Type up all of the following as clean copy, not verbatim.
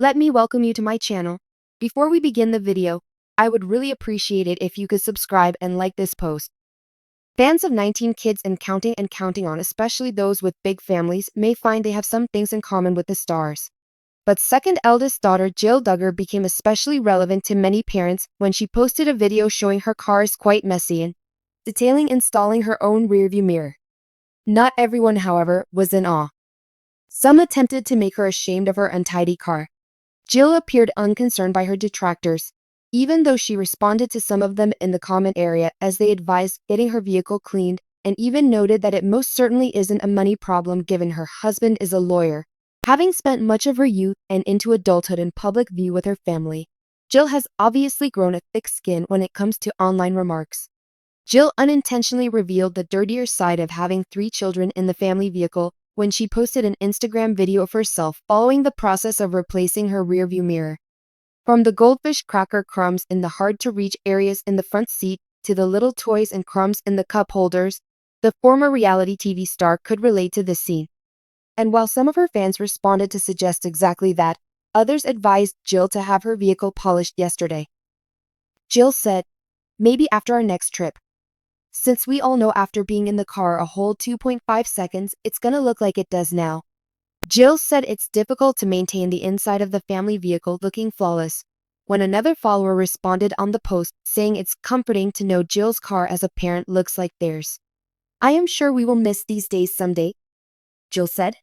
Let me welcome you to my channel. Before we begin the video, I would really appreciate it if you could subscribe and like this post. Fans of 19 Kids and Counting On, especially those with big families, may find they have some things in common with the stars. But second eldest daughter Jill Duggar became especially relevant to many parents when she posted a video showing her car is quite messy and detailing installing her own rearview mirror. Not everyone, however, was in awe. Some attempted to make her ashamed of her untidy car. Jill appeared unconcerned by her detractors, even though she responded to some of them in the comment area as they advised getting her vehicle cleaned, and even noted that it most certainly isn't a money problem given her husband is a lawyer. Having spent much of her youth and into adulthood in public view with her family, Jill has obviously grown a thick skin when it comes to online remarks. Jill unintentionally revealed the dirtier side of having 3 children in the family vehicle when she posted an Instagram video of herself following the process of replacing her rearview mirror. From the goldfish cracker crumbs in the hard-to-reach areas in the front seat to the little toys and crumbs in the cup holders, the former reality TV star could relate to this scene. And while some of her fans responded to suggest exactly that, others advised Jill to have her vehicle polished yesterday. Jill said, "Maybe after our next trip. Since we all know after being in the car a whole 2.5 seconds, it's gonna look like it does now." Jill said it's difficult to maintain the inside of the family vehicle looking flawless, when another follower responded on the post saying it's comforting to know Jill's car as a parent looks like theirs. "I am sure we will miss these days someday," Jill said.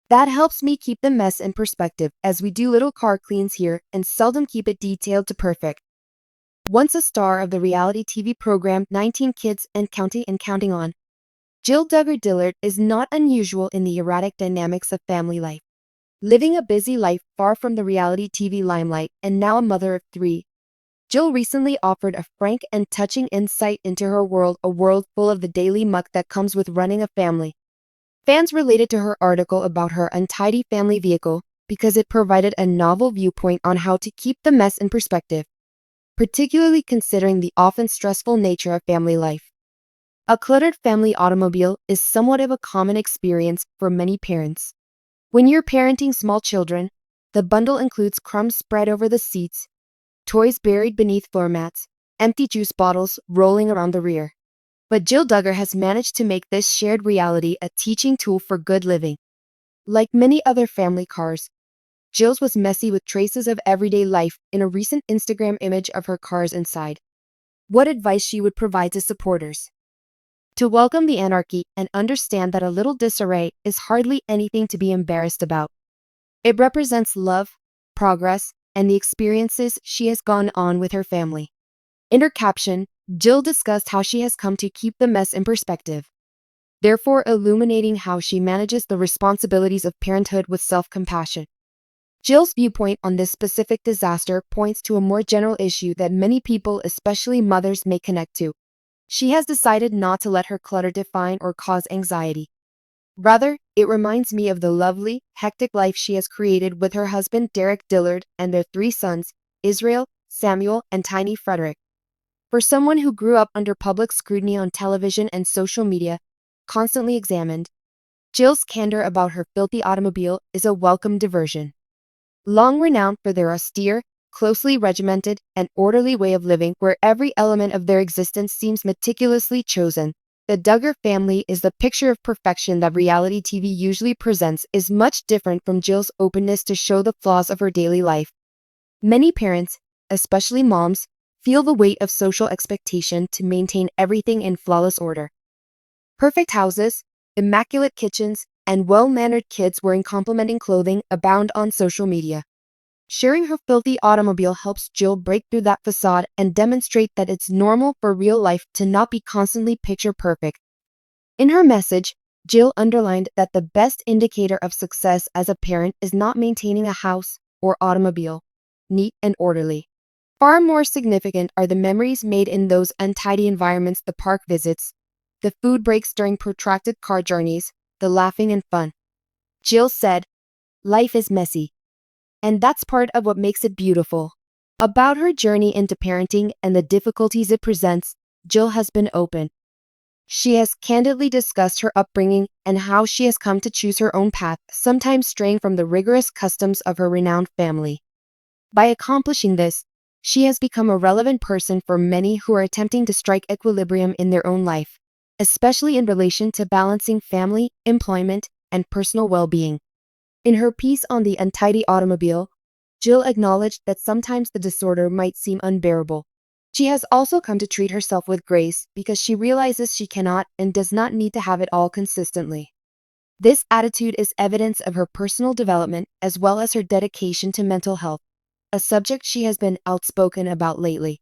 "That helps me keep the mess in perspective as we do little car cleans here and seldom keep it detailed to perfect." Once a star of the reality TV program 19 Kids and Counting On, Jill Duggar Dillard is not unusual in the erratic dynamics of family life. Living a busy life far from the reality TV limelight and now a mother of 3, Jill recently offered a frank and touching insight into her world, a world full of the daily muck that comes with running a family. Fans related to her article about her untidy family vehicle because it provided a novel viewpoint on how to keep the mess in perspective, particularly considering the often stressful nature of family life. A cluttered family automobile is somewhat of a common experience for many parents. When you're parenting small children, the bundle includes crumbs spread over the seats, toys buried beneath floor mats, empty juice bottles rolling around the rear. But Jill Duggar has managed to make this shared reality a teaching tool for good living. Like many other family cars, Jill's was messy with traces of everyday life in a recent Instagram image of her cars inside. What advice she would provide to supporters? To welcome the anarchy and understand that a little disarray is hardly anything to be embarrassed about. It represents love, progress, and the experiences she has gone on with her family. In her caption, Jill discussed how she has come to keep the mess in perspective, therefore illuminating how she manages the responsibilities of parenthood with self-compassion. Jill's viewpoint on this specific disaster points to a more general issue that many people, especially mothers, may connect to. She has decided not to let her clutter define or cause anxiety. Rather, it reminds me of the lovely, hectic life she has created with her husband Derek Dillard and their 3 sons, Israel, Samuel, and tiny Frederick. For someone who grew up under public scrutiny on television and social media, constantly examined, Jill's candor about her filthy automobile is a welcome diversion. Long renowned for their austere, closely regimented, and orderly way of living where every element of their existence seems meticulously chosen, the Duggar family is the picture of perfection that reality TV usually presents is much different from Jill's openness to show the flaws of her daily life. Many parents, especially moms, feel the weight of social expectation to maintain everything in flawless order. Perfect houses, immaculate kitchens, and well-mannered kids wearing complimenting clothing abound on social media. Sharing her filthy automobile helps Jill break through that facade and demonstrate that it's normal for real life to not be constantly picture perfect. In her message, Jill underlined that the best indicator of success as a parent is not maintaining a house or automobile neat and orderly. Far more significant are the memories made in those untidy environments, the park visits, the food breaks during protracted car journeys, the laughing and fun. Jill said, "Life is messy, and that's part of what makes it beautiful." About her journey into parenting and the difficulties it presents, Jill has been open. She has candidly discussed her upbringing and how she has come to choose her own path, sometimes straying from the rigorous customs of her renowned family. By accomplishing this, she has become a relevant person for many who are attempting to strike equilibrium in their own life, especially in relation to balancing family, employment, and personal well-being. In her piece on the untidy automobile, Jill acknowledged that sometimes the disorder might seem unbearable. She has also come to treat herself with grace because she realizes she cannot and does not need to have it all consistently. This attitude is evidence of her personal development as well as her dedication to mental health, a subject she has been outspoken about lately.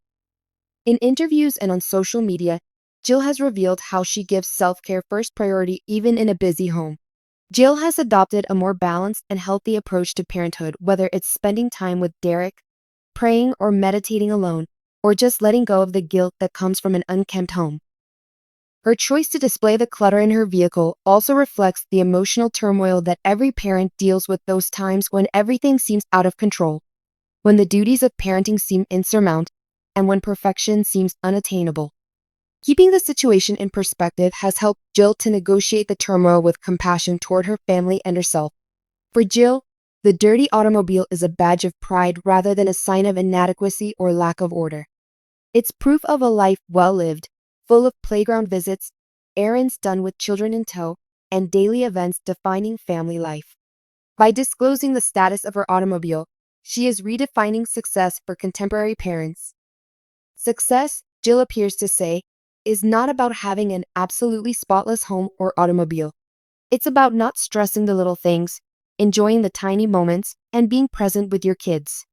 In interviews and on social media, Jill has revealed how she gives self-care first priority even in a busy home. Jill has adopted a more balanced and healthy approach to parenthood, whether it's spending time with Derek, praying or meditating alone, or just letting go of the guilt that comes from an unkempt home. Her choice to display the clutter in her vehicle also reflects the emotional turmoil that every parent deals with, those times when everything seems out of control, when the duties of parenting seem insurmountable, and when perfection seems unattainable. Keeping the situation in perspective has helped Jill to negotiate the turmoil with compassion toward her family and herself. For Jill, the dirty automobile is a badge of pride rather than a sign of inadequacy or lack of order. It's proof of a life well lived, full of playground visits, errands done with children in tow, and daily events defining family life. By disclosing the status of her automobile, she is redefining success for contemporary parents. Success, Jill appears to say, is not about having an absolutely spotless home or automobile. It's about not stressing the little things, enjoying the tiny moments, and being present with your kids.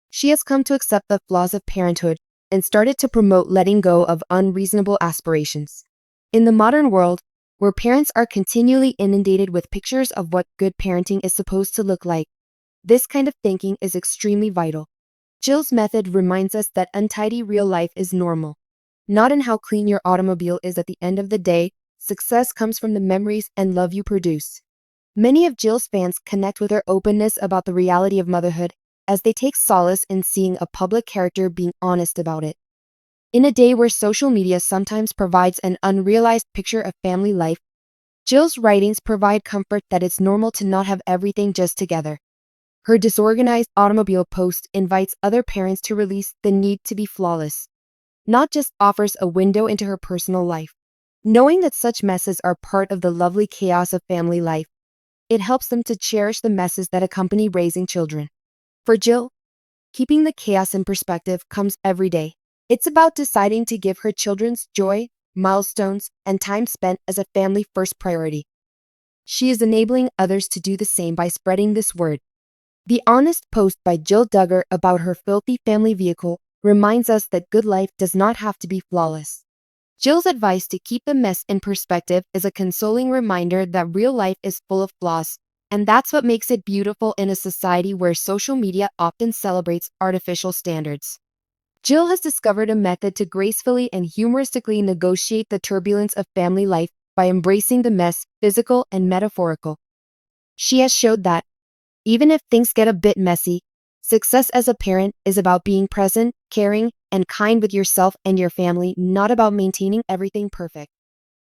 She has come to accept the flaws of parenthood and started to promote letting go of unreasonable aspirations. In the modern world, where parents are continually inundated with pictures of what good parenting is supposed to look like, this kind of thinking is extremely vital. Jill's method reminds us that untidy real life is normal. Not in how clean your automobile is at the end of the day. Success comes from the memories and love you produce. Many of Jill's fans connect with her openness about the reality of motherhood, as they take solace in seeing a public character being honest about it. In a day where social media sometimes provides an unrealized picture of family life, Jill's writings provide comfort that it's normal to not have everything just together. Her disorganized automobile post invites other parents to release the need to be flawless, not just offers a window into her personal life. Knowing that such messes are part of the lovely chaos of family life, it helps them to cherish the messes that accompany raising children. For Jill, keeping the chaos in perspective comes every day. It's about deciding to give her children's joy, milestones, and time spent as a family first priority. She is enabling others to do the same by spreading this word. The honest post by Jill Duggar about her filthy family vehicle reminds us that good life does not have to be flawless. Jill's advice to keep the mess in perspective is a consoling reminder that real life is full of flaws, and that's what makes it beautiful in a society where social media often celebrates artificial standards. Jill has discovered a method to gracefully and humoristically negotiate the turbulence of family life by embracing the mess, physical and metaphorical. She has showed that, even if things get a bit messy, success as a parent is about being present, caring, and kind with yourself and your family, not about maintaining everything perfect.